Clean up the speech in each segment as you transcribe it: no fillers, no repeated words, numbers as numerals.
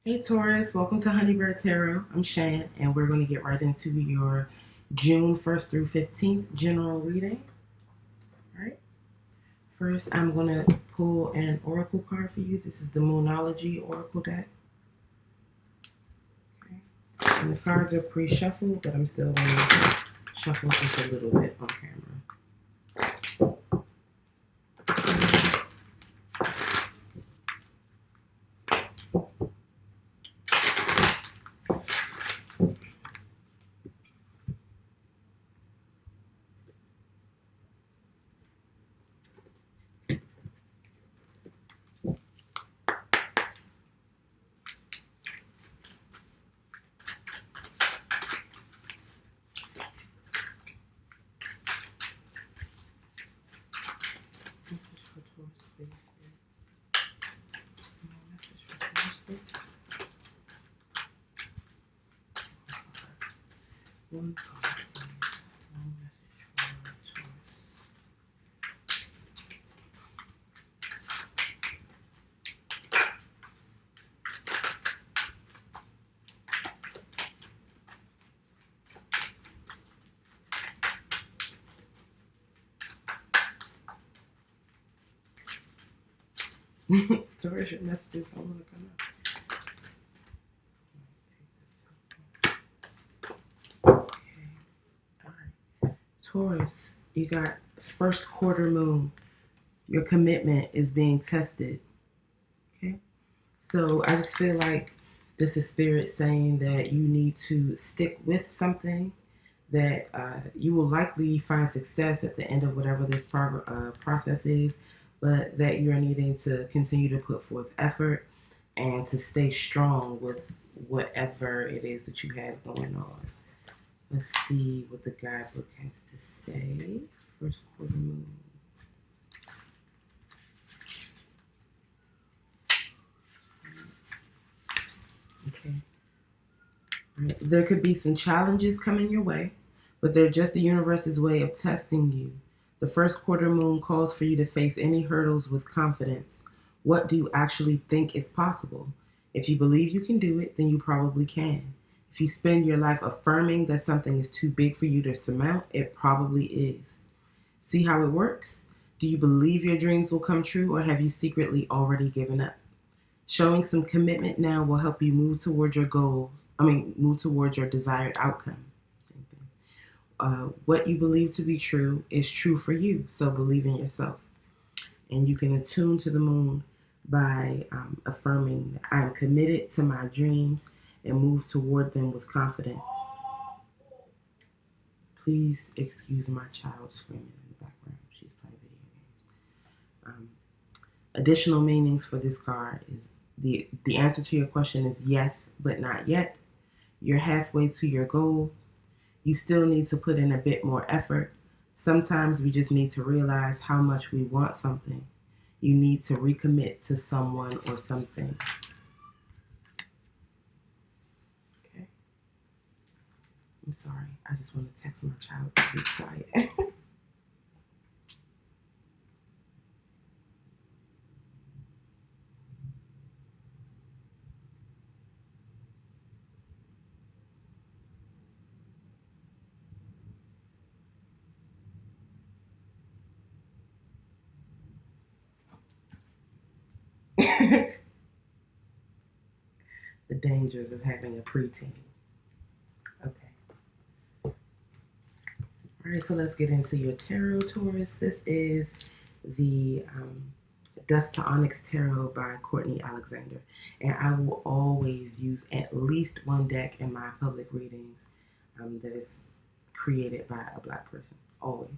Hey Taurus, welcome to Honeybird Tarot. I'm Shan, and we're going to get right into your June 1st through 15th general reading. All right. First, I'm going to pull an oracle card for you. This is the Moonology oracle deck. Okay. And the cards are pre-shuffled, but I'm still going to shuffle just a little bit on camera. One card, please. One message for Taurus. Taurus, your messages don't want to come up. Okay. All right. Taurus, you got first quarter moon. Your commitment is being tested. Okay. So I just feel like this is spirit saying that you need to stick with something, that you will likely find success at the end of whatever this process is, but that you're needing to continue to put forth effort and to stay strong with whatever it is that you have going on. Let's see what the guidebook has to say. First quarter moon. Okay. Right. There could be some challenges coming your way, but they're just the universe's way of testing you. The first quarter moon calls for you to face any hurdles with confidence. What do you actually think is possible? If you believe you can do it, then you probably can. If you spend your life affirming that something is too big for you to surmount, it probably is. See how it works? Do you believe your dreams will come true, or have you secretly already given up? Showing some commitment now will help you move towards your goal. Move towards your desired outcome. Same thing. What you believe to be true is true for you, so believe in yourself. And you can attune to the moon by affirming that I am committed to my dreams and move toward them with confidence. Please excuse my child screaming in the background. She's playing video games. Additional meanings for this card is the answer to your question is yes, but not yet. You're halfway to your goal. You still need to put in a bit more effort. Sometimes we just need to realize how much we want something. You need to recommit to someone or something. Okay. I'm sorry. I just want to text my child to be quiet. The dangers of having a preteen. Okay. All right, so let's get into your tarot, Taurus. This is the Dust to Onyx Tarot by Courtney Alexander. And I will always use at least one deck in my public readings that is created by a Black person. Always.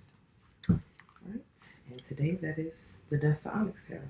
All right. And today that is the Dust to Onyx Tarot.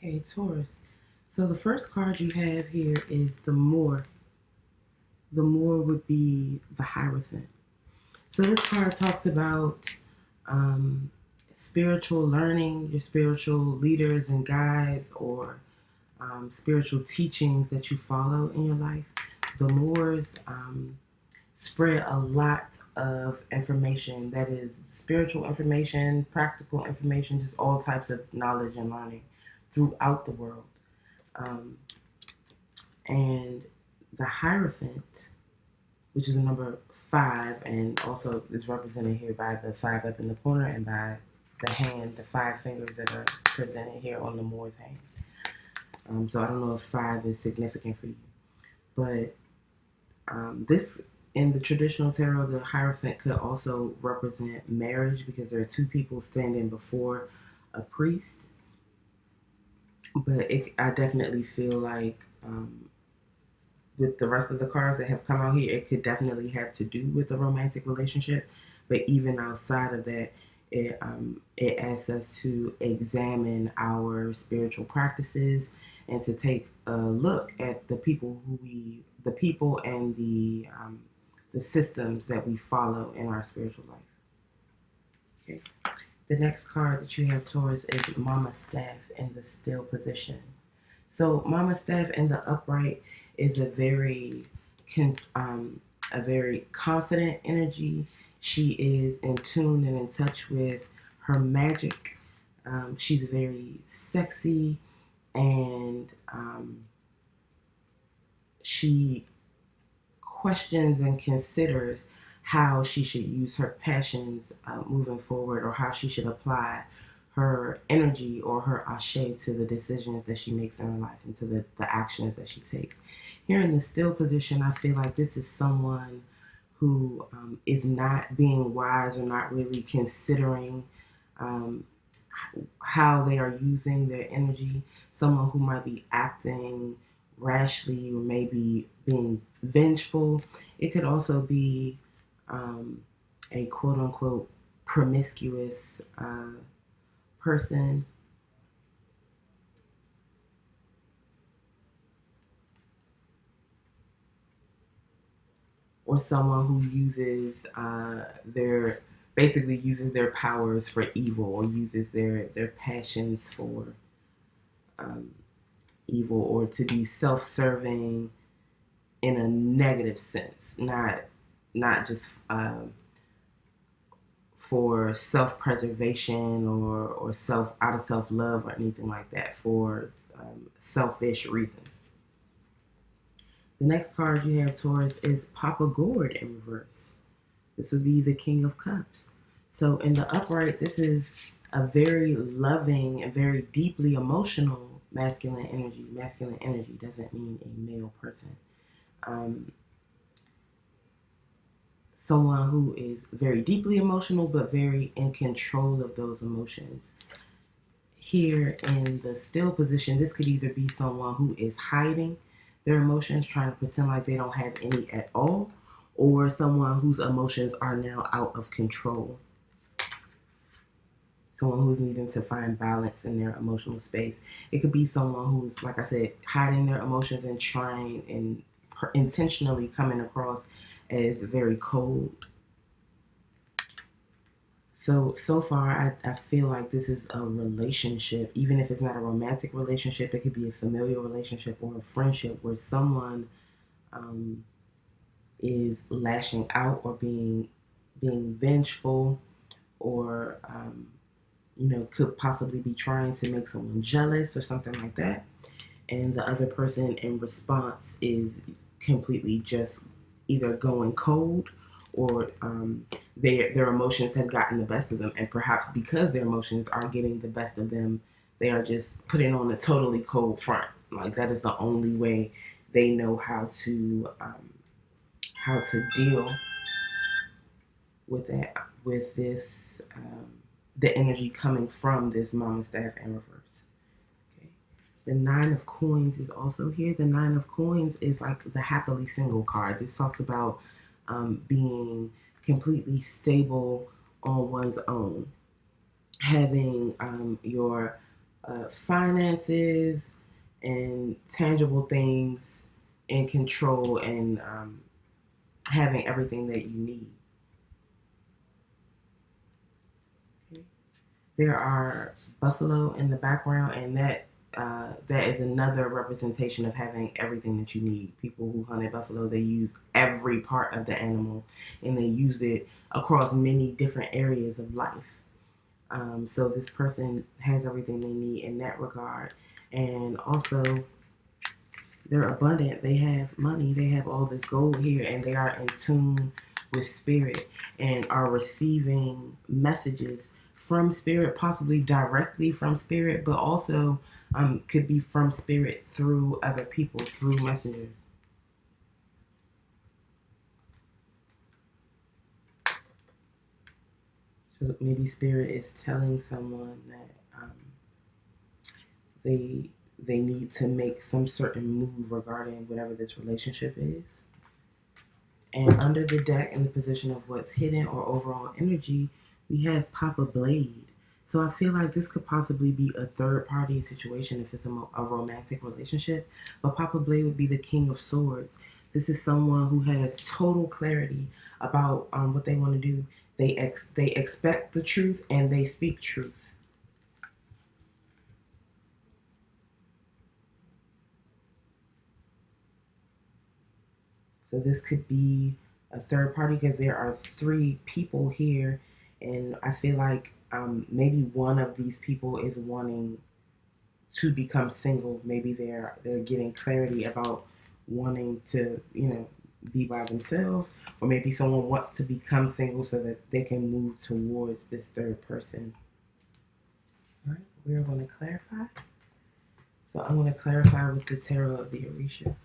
Okay, Taurus. So the first card you have here is the Moor. The Moor would be the Hierophant. So this card talks about um, spiritual learning, your spiritual leaders and guides, or spiritual teachings that you follow in your life. The Moors spread a lot of information, that is spiritual information, practical information, just all types of knowledge and learning throughout the world. Um, and the Hierophant, which is the number 5, and also is represented here by the 5 up in the corner and by the hand, the 5 fingers that are presented here on the Moor's hand. So I don't know if 5 is significant for you, but this, in the traditional tarot, the Hierophant could also represent marriage, because there are 2 people standing before a priest. But I definitely feel like with the rest of the cards that have come out here, it could definitely have to do with a romantic relationship. But even outside of that, it asks us to examine our spiritual practices and to take a look at the people and the systems that we follow in our spiritual life. Okay. The next card that you have, Taurus, is Mama Staff in the still position. So Mama Staff in the upright is a very confident energy. She is in tune and in touch with her magic. She's very sexy, and she questions and considers how she should use her passions moving forward, or how she should apply her energy or her ashe to the decisions that she makes in her life and to the actions that she takes. Here in the still position, I feel like this is someone who is not being wise, or not really considering um, how they are using their energy. Someone who might be acting rashly, or maybe being vengeful. It could also be a quote unquote promiscuous person. Or someone who uses uses their powers for evil, or uses their passions for um, evil, or to be self-serving in a negative sense, not just for self-preservation, or out of self-love or anything like that, for selfish reasons. The next card you have, Taurus, is Papa Gourd in reverse. This would be the King of Cups. So in the upright, this is a very loving and very deeply emotional masculine energy. Masculine energy doesn't mean a male person. Someone who is very deeply emotional, but very in control of those emotions. Here in the still position, this could either be someone who is hiding their emotions, trying to pretend like they don't have any at all, or someone whose emotions are now out of control. Someone who's needing to find balance in their emotional space. It could be someone who's, like I said, hiding their emotions and trying and intentionally coming across as very cold. So far, I feel like this is a relationship. Even if it's not a romantic relationship, it could be a familial relationship or a friendship, where someone is lashing out, or being vengeful, or could possibly be trying to make someone jealous or something like that. And the other person in response is completely just either going cold, or their emotions have gotten the best of them, and perhaps because their emotions are getting the best of them, they are just putting on a totally cold front. Like, that is the only way they know how to deal with this the energy coming from this Mama Staff in reverse. Okay. The 9 of Coins is also here. The 9 of Coins is like the happily single card. This talks about being completely stable on one's own, having your finances and tangible things in control and having everything that you need. Okay. There are buffalo in the background, and that is another representation of having everything that you need. People who hunted buffalo, they use every part of the animal, and they used it across many different areas of life. So this person has everything they need in that regard, and also they're abundant. They have money. They have all this gold here, and they are in tune with spirit and are receiving messages from spirit, possibly directly from spirit, but also could be from spirit through other people, through messengers. So maybe spirit is telling someone that they they need to make some certain move regarding whatever this relationship is. And under the deck, in the position of what's hidden or overall energy, we have Papa Blade. So I feel like this could possibly be a third party situation if it's a romantic relationship. But Papa Blade would be the King of Swords. This is someone who has total clarity about what they want to do. They expect the truth and they speak truth. So this could be a third party because there are three people here, and I feel like maybe one of these people is wanting to become single. Maybe they're getting clarity about wanting to be by themselves, or maybe someone wants to become single so that they can move towards this third person. All right, we are going to clarify. So I'm going to clarify with the tarot of the Orishas.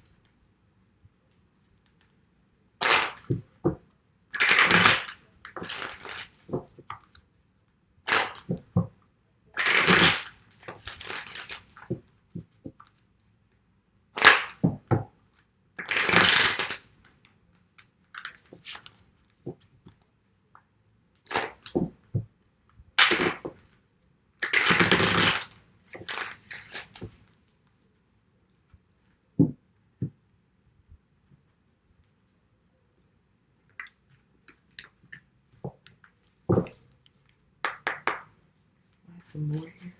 Some more here.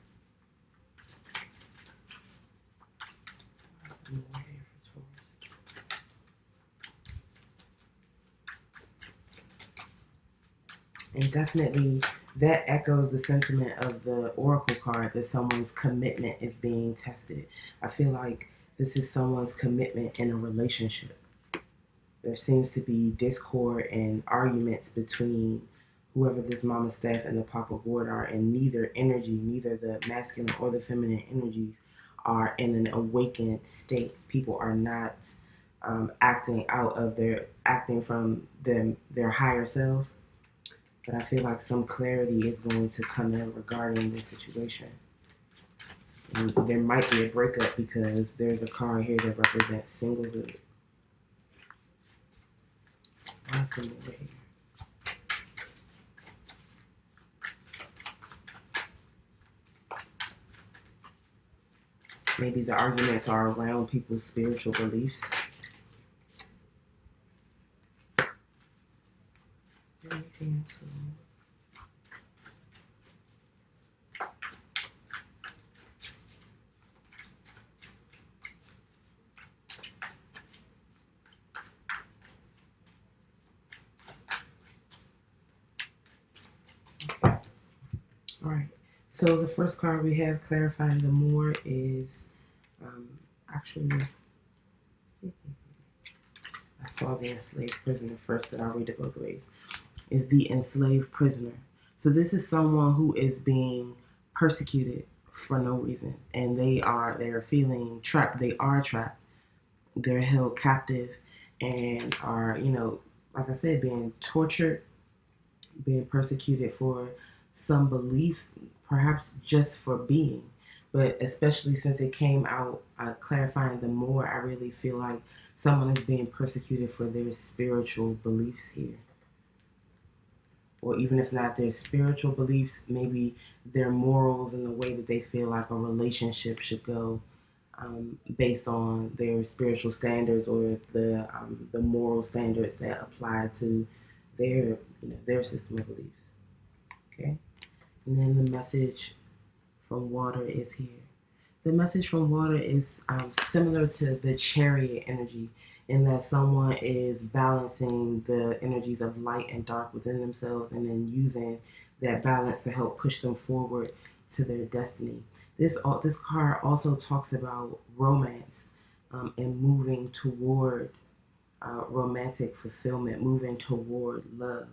Some more here for Taurus. And definitely that echoes the sentiment of the Oracle card that someone's commitment is being tested. I feel like this is someone's commitment in a relationship. There seems to be discord and arguments between whoever this mama staff and the papa gourd are, and neither energy, neither the masculine or the feminine energies are in an awakened state. People are not acting from their higher selves. But I feel like some clarity is going to come in regarding this situation. And there might be a breakup because there's a card here that represents singlehood. Awesome over here. Maybe the arguments are around people's spiritual beliefs. Anything else? All right. So the first card we have clarifying the more is actually, I saw the enslaved prisoner first, but I'll read it both ways. Is the enslaved prisoner. So this is someone who is being persecuted for no reason, and they're feeling trapped. They are trapped. They're held captive and are, like I said, being tortured, being persecuted for some belief, perhaps just for being. But especially since it came out clarifying the more, I really feel like someone is being persecuted for their spiritual beliefs here. or even if not their spiritual beliefs, maybe their morals and the way that they feel like a relationship should go, based on their spiritual standards or the moral standards that apply to their system of beliefs. Okay, and then the message from water is here. The message from water is similar to the chariot energy, in that someone is balancing the energies of light and dark within themselves, and then using that balance to help push them forward to their destiny. This card also talks about romance, and moving toward romantic fulfillment, moving toward love.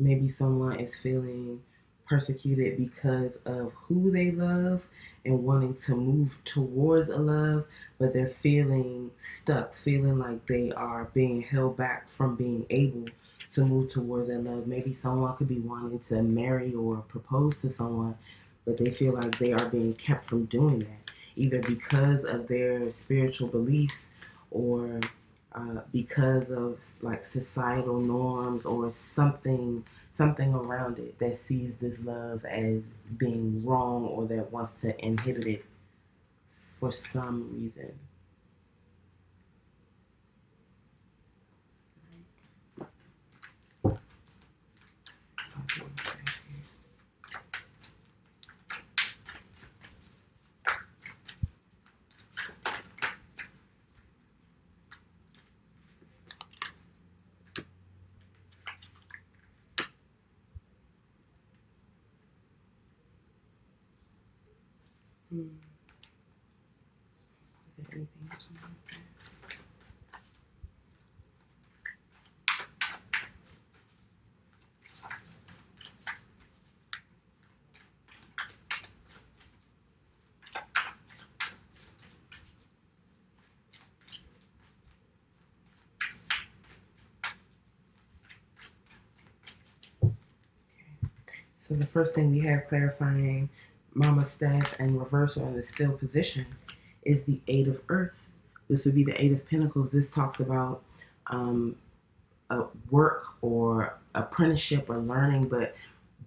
Maybe someone is feeling persecuted because of who they love and wanting to move towards a love, but they're feeling stuck, feeling like they are being held back from being able to move towards that love. Maybe someone could be wanting to marry or propose to someone, but they feel like they are being kept from doing that, either because of their spiritual beliefs or because of like societal norms or something around it that sees this love as being wrong or that wants to inhibit it for some reason. Is there anything else you want to say? So the first thing we have clarifying Mama staff and reversal in the still position is the Eight of Earth. This would be the Eight of Pentacles. This talks about a work or apprenticeship or learning, but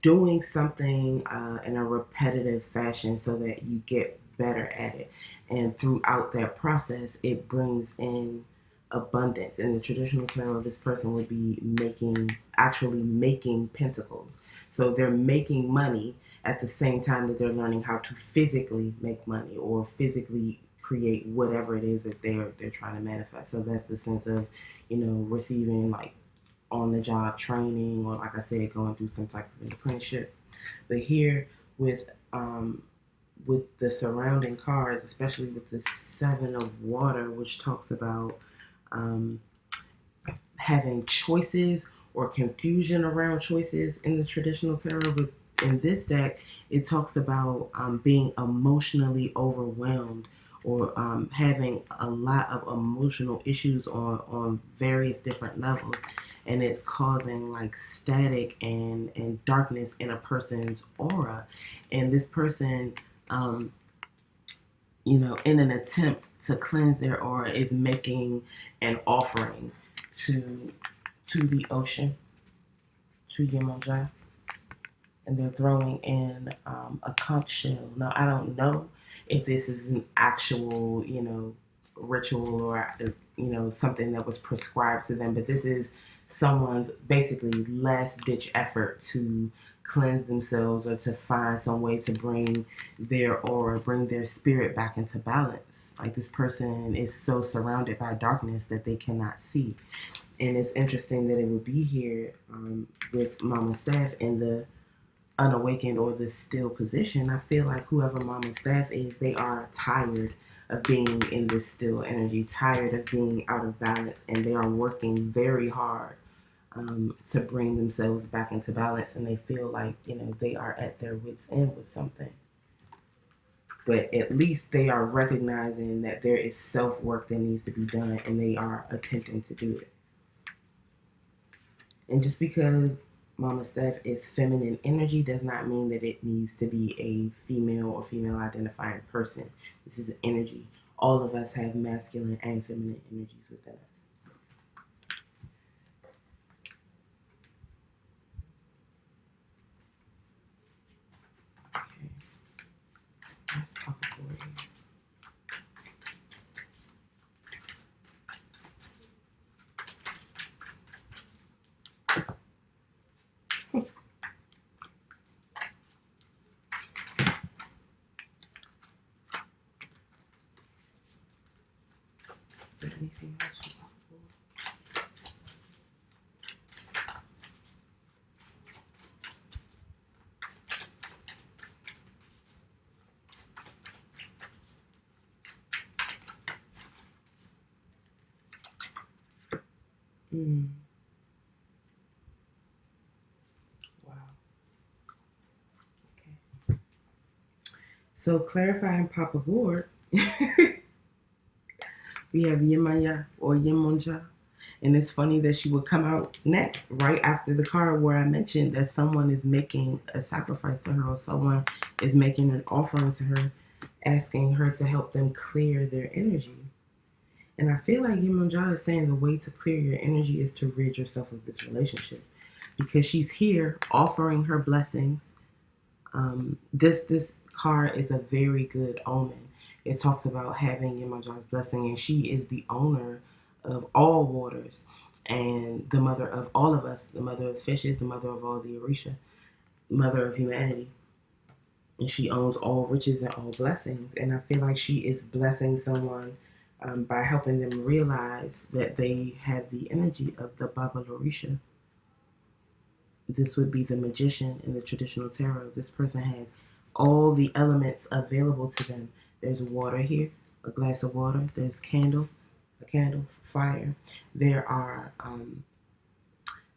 doing something in a repetitive fashion so that you get better at it. And throughout that process, it brings in abundance. In the traditional tarot, this person would be actually making pentacles. So they're making money at the same time that they're learning how to physically make money or physically create whatever it is that they're trying to manifest. So that's the sense of, receiving like on the job training, or like I said, going through some type of an apprenticeship. But here with the surrounding cards, especially with the Seven of Water, which talks about um, having choices or confusion around choices in the traditional tarot, but in this deck, it talks about being emotionally overwhelmed or having a lot of emotional issues on various different levels, and it's causing like static and darkness in a person's aura. And this person, in an attempt to cleanse their aura, is making an offering to the ocean, to Yemoja, and they're throwing in a conch shell. Now, I don't know if this is an actual, ritual or, something that was prescribed to them, but this is someone's basically last ditch effort to cleanse themselves or to find some way to bring their aura, bring their spirit back into balance. Like, this person is so surrounded by darkness that they cannot see. And it's interesting that it would be here with Mama Staff in the unawakened or the still position. I feel like whoever Mama Staff is, they are tired of being in this still energy, tired of being out of balance, and they are working very hard to bring themselves back into balance. And they feel like, they are at their wits' end with something. But at least they are recognizing that there is self-work that needs to be done, and they are attempting to do it. And just because Mama Steph is feminine energy does not mean that it needs to be a female or female identifying person. This is energy. all of us have masculine and feminine energies within us. Okay, let's pop it for you. Anything else you want for? Wow. Okay. So clarify and pop aboard. We have Yemaya or Yemonja. And it's funny that she would come out next, right after the card where I mentioned that someone is making a sacrifice to her, or someone is making an offering to her, asking her to help them clear their energy. And I feel like Yemonja is saying the way to clear your energy is to rid yourself of this relationship, because she's here offering her blessings. This card is a very good omen. It talks about having Yemonja's blessing, and she is the owner of all waters and the mother of all of us, the mother of fishes, the mother of all the Orishas, mother of humanity. And she owns all riches and all blessings. And I feel like she is blessing someone by helping them realize that they have the energy of the Baba Orisha. This would be the magician in the traditional tarot. This person has all the elements available to them. There's water here, a glass of water. There's a candle, fire. There are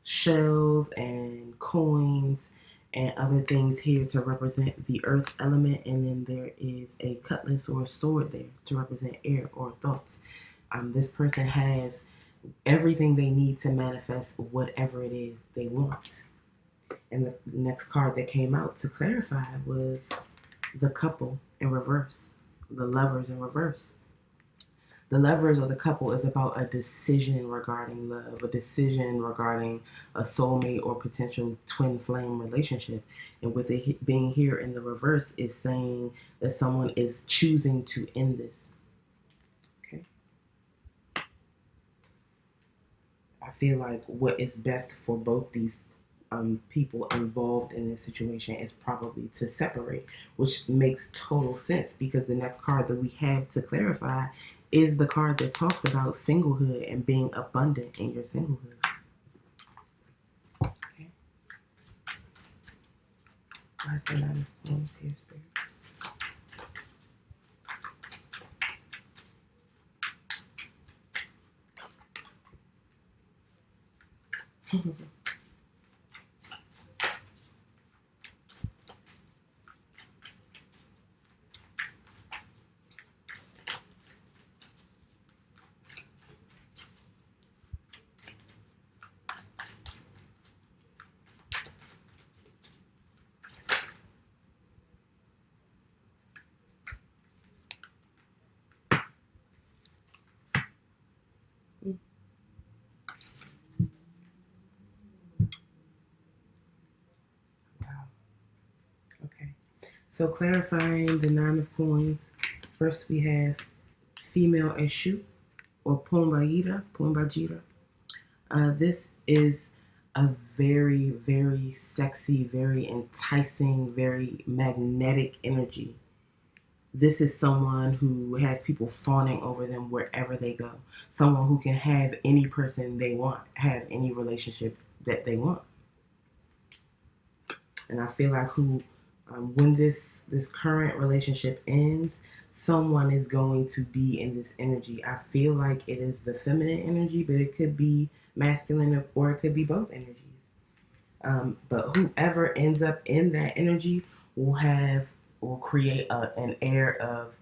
shells and coins and other things here to represent the earth element. And then there is a cutlass or a sword there to represent air or thoughts. This person has everything they need to manifest whatever it is they want. And the next card that came out to clarify was the couple in reverse, the lovers in reverse. The lovers or the couple is about a decision regarding love, a decision regarding a soulmate or potential twin flame relationship. And with it being here in the reverse is saying that someone is choosing to end this. Okay. I feel like what is best for both these people involved in this situation is probably to separate, which makes total sense because the next card that we have to clarify is the card that talks about singlehood and being abundant in your singlehood. Okay. Why is there not enough poems here, Spirit? So clarifying the 9 of coins, first we have female Eshu or Pumbajita. This is a very, very sexy, very enticing, very magnetic energy. This is someone who has people fawning over them wherever they go. Someone who can have any person they want, have any relationship that they want. And I feel like when this current relationship ends, someone is going to be in this energy. I feel like it is the feminine energy, but it could be masculine or it could be both energies. But whoever ends up in that energy will create an air of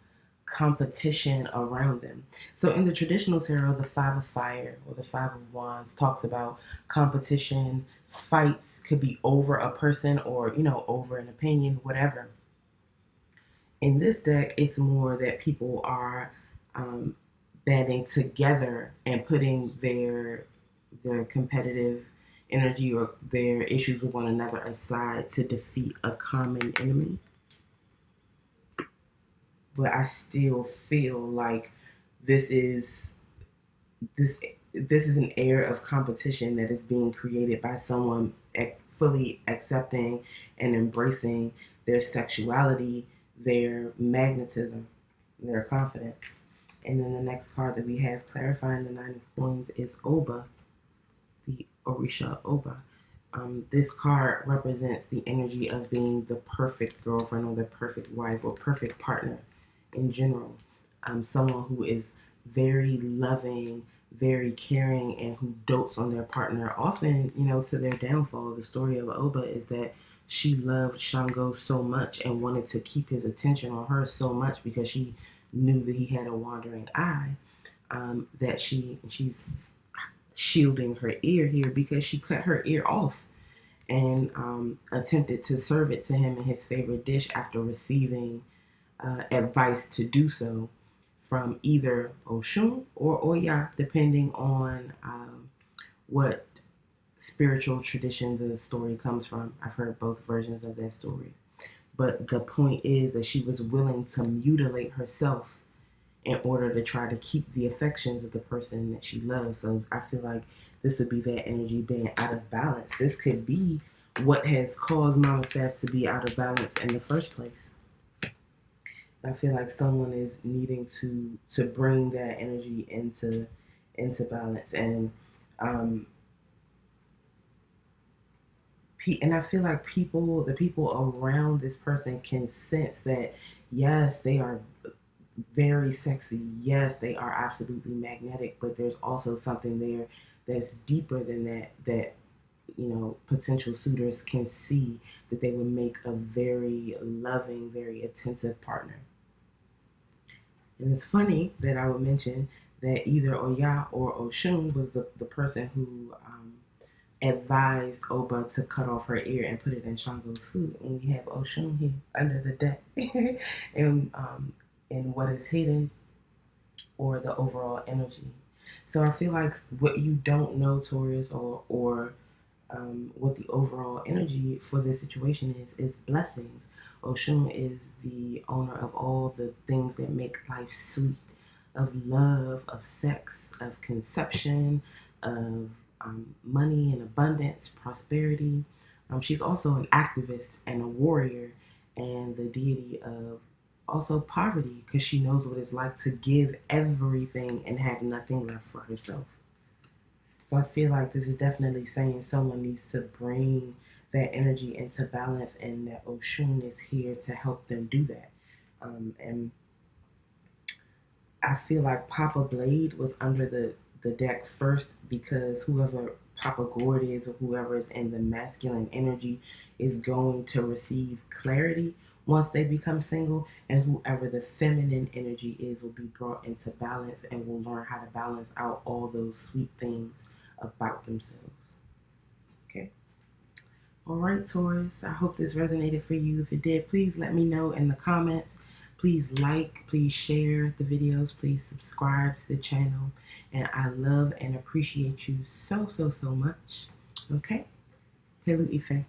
competition around them. So in the traditional tarot, the 5 of fire or the 5 of wands talks about competition. Fights could be over a person or, over an opinion, whatever. In this deck, it's more that people are banding together and putting their competitive energy or their issues with one another aside to defeat a common enemy. But I still feel like this is this this is an air of competition that is being created by someone fully accepting and embracing their sexuality, their magnetism, their confidence. And then the next card that we have clarifying the Nine of Coins is Oba, the Orisha Oba. This card represents the energy of being the perfect girlfriend or the perfect wife or perfect partner in general. Someone who is very loving, very caring, and who dotes on their partner, often, to their downfall. The story of Oba is that she loved Shango so much and wanted to keep his attention on her so much because she knew that he had a wandering eye, that she's shielding her ear here because she cut her ear off and attempted to serve it to him in his favorite dish after receiving advice to do so from either Oshun or Oya, depending on what spiritual tradition the story comes from. I've heard both versions of that story. But the point is that she was willing to mutilate herself in order to try to keep the affections of the person that she loves. So I feel like this would be that energy being out of balance. This could be what has caused Mama Staff to be out of balance in the first place. I feel like someone is needing to bring that energy into balance, and I feel like the people around this person can sense that yes, they are very sexy. Yes, they are absolutely magnetic, but there's also something there that's deeper than that potential suitors can see that they would make a very loving, very attentive partner. And it's funny that I would mention that either Oya or Oshun was the person who advised Oba to cut off her ear and put it in Shango's food. And we have Oshun here under the deck and what is hidden or the overall energy. So I feel like what you don't know, Taurus, or what the overall energy for this situation is blessings. Oshun is the owner of all the things that make life sweet, of love, of sex, of conception, of money and abundance, prosperity. She's also an activist and a warrior, and the deity of also poverty because she knows what it's like to give everything and have nothing left for herself. So I feel like this is definitely saying someone needs to bring that energy into balance, and that Oshun is here to help them do that. And I feel like Papa Blade was under the deck first because whoever Papa Gord is or whoever is in the masculine energy is going to receive clarity once they become single, and whoever the feminine energy is will be brought into balance and will learn how to balance out all those sweet things about themselves. Okay. All right, Taurus. I hope this resonated for you. If it did, please let me know in the comments. Please like, please share the videos, please subscribe to the channel. And I love and appreciate you so, so, so much. Okay? Hello, Ife.